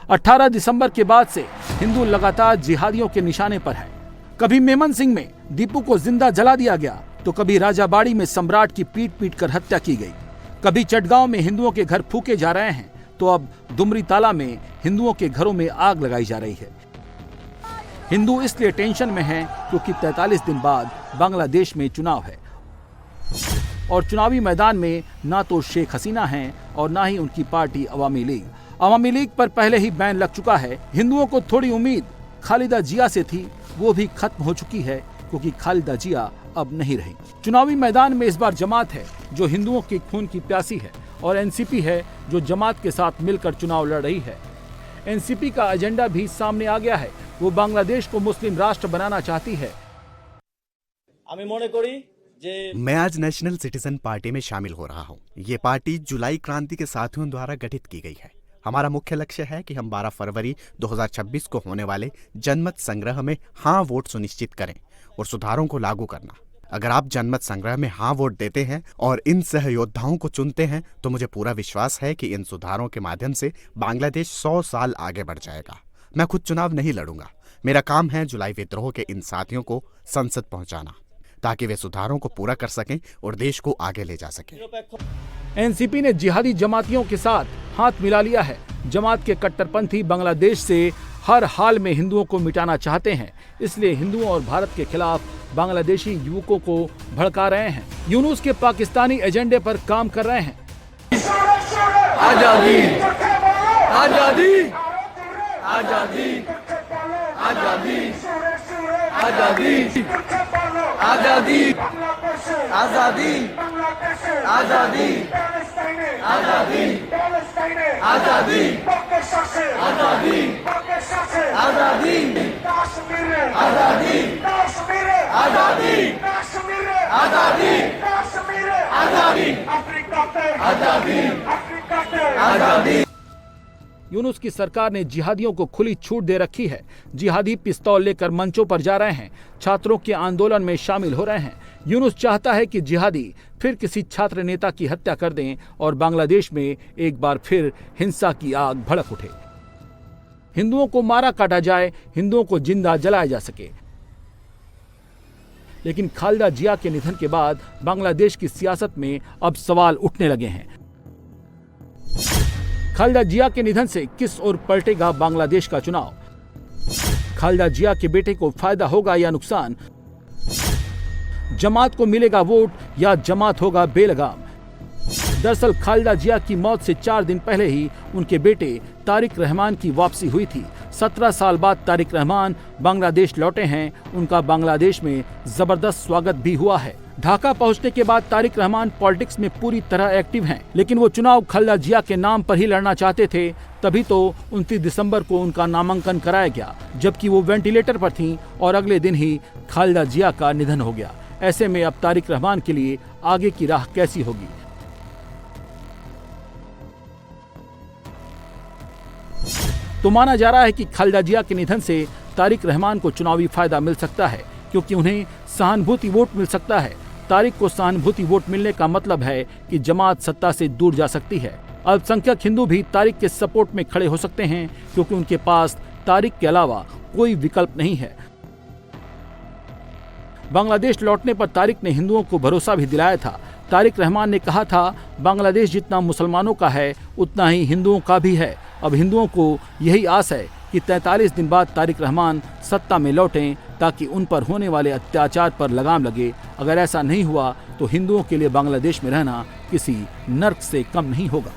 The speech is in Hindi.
18 दिसंबर के बाद से हिंदू लगातार जिहादियों के निशाने पर है। कभी मेमन सिंह में दीपू को जिंदा जला दिया गया, तो कभी राजाबाड़ी में सम्राट की पीट पीट कर हत्या की गई। कभी चटगांव में हिंदुओं के घर फूके जा रहे हैं, तो अब दुमरी ताला में हिंदुओं के घरों में आग लगाई जा रही है। हिंदू इसलिए टेंशन में हैं क्योंकि 43 दिन बाद बांग्लादेश में चुनाव है और चुनावी मैदान में ना तो शेख हसीना हैं और ना ही उनकी पार्टी अवामी लीग। अवामी लीग पर पहले ही बैन लग चुका है। हिंदुओं को थोड़ी उम्मीद खालिदा जिया से थी, वो भी खत्म हो चुकी है क्योंकि खालिदा जिया अब नहीं रही। चुनावी मैदान में इस बार जमात है जो हिंदुओं के खून की प्यासी है और एनसीपी है जो जमात के साथ मिलकर चुनाव लड़ रही है। एनसीपी का एजेंडा भी सामने आ गया है। वो बांग्लादेश को मुस्लिम राष्ट्र बनाना चाहती है। मैं आज नेशनल सिटीजन पार्टी में शामिल हो रहा हूँ। ये पार्टी जुलाई क्रांति के साथियों द्वारा गठित की गई है। हमारा मुख्य लक्ष्य है कि हम 12 फरवरी 2026 को होने वाले जनमत संग्रह में हाँ वोट सुनिश्चित करें और सुधारों को लागू करना। अगर आप जनमत संग्रह में हाँ वोट देते हैं और इन सहयोद्धाओं को चुनते हैं तो मुझे पूरा विश्वास है कि इन सुधारों के माध्यम से बांग्लादेश 100 साल आगे बढ़ जाएगा। मैं खुद चुनाव नहीं लड़ूंगा। मेरा काम है जुलाई विद्रोह के इन साथियों को संसद पहुंचाना ताकि वे सुधारों को पूरा कर सकें और देश को आगे ले जा सकें। एनसीपी ने जिहादी जमातियों के साथ हाथ मिला लिया है। जमात के कट्टरपंथी बांग्लादेश से हर हाल में हिंदुओं को मिटाना चाहते हैं, इसलिए हिंदुओं और भारत के खिलाफ बांग्लादेशी युवकों को भड़का रहे हैं। यूनुस के पाकिस्तानी एजेंडे पर काम कर रहे हैं। आजादी आजादी आजादी आजादी आजादी आजादी आजादी आजादी आजादी आजादी आजादी आजादी आजादी आजादी आजादी आजादी आजादी आजादी। यूनुस की सरकार ने जिहादियों को खुली छूट दे रखी है। जिहादी पिस्तौल लेकर मंचों पर जा रहे हैं, छात्रों के आंदोलन में शामिल हो रहे हैं। यूनुस चाहता है कि जिहादी फिर किसी छात्र नेता की हत्या कर दें और बांग्लादेश में एक बार फिर हिंसा की आग भड़क उठे। हिंदुओं को मारा काटा जाए, हिंदुओं को जिंदा जलाया जा सके। लेकिन खालिदा जिया के निधन के बाद बांग्लादेश की सियासत में अब सवाल उठने लगे हैं। खालिदा जिया के निधन से किस ओर पलटेगा बांग्लादेश का चुनाव? खालिदा जिया के बेटे को फायदा होगा या नुकसान? जमात को मिलेगा वोट या जमात होगा बेलगाम? दरअसल खालिदा जिया की मौत से 4 दिन पहले ही उनके बेटे तारिक रहमान की वापसी हुई थी। 17 साल बाद तारिक रहमान बांग्लादेश लौटे हैं। उनका बांग्लादेश में जबरदस्त स्वागत भी हुआ है। ढाका पहुंचने के बाद तारिक रहमान पॉलिटिक्स में पूरी तरह एक्टिव हैं, लेकिन वो चुनाव खालिदा जिया के नाम पर ही लड़ना चाहते थे। तभी तो 29 दिसंबर को उनका नामांकन कराया गया, जबकि वो वेंटिलेटर पर थीं और अगले दिन ही खालिदा जिया का निधन हो गया। ऐसे में अब तारिक रहमान के लिए आगे की राह कैसी होगी? तो माना जा रहा है कि खालिदा जिया के निधन से तारिक रहमान को चुनावी फायदा मिल सकता है, क्योंकि उन्हें सहानुभूति वोट मिल सकता है। तारिक को सहानुभूति वोट मिलने का मतलब है कि जमात सत्ता से दूर जा सकती है। अल्पसंख्यक हिंदू भी तारिक के सपोर्ट में खड़े हो सकते हैं, क्योंकि उनके पास तारिक के अलावा कोई विकल्प नहीं है। बांग्लादेश लौटने पर तारिक ने हिंदुओं को भरोसा भी दिलाया था। तारिक रहमान ने कहा था, बांग्लादेश जितना मुसलमानों का है उतना ही हिंदुओं का भी है। अब हिंदुओं को यही आस है कि 43 दिन बाद तारिक रहमान सत्ता में लौटें ताकि उन पर होने वाले अत्याचार पर लगाम लगे। अगर ऐसा नहीं हुआ तो हिंदुओं के लिए बांग्लादेश में रहना किसी नर्क से कम नहीं होगा।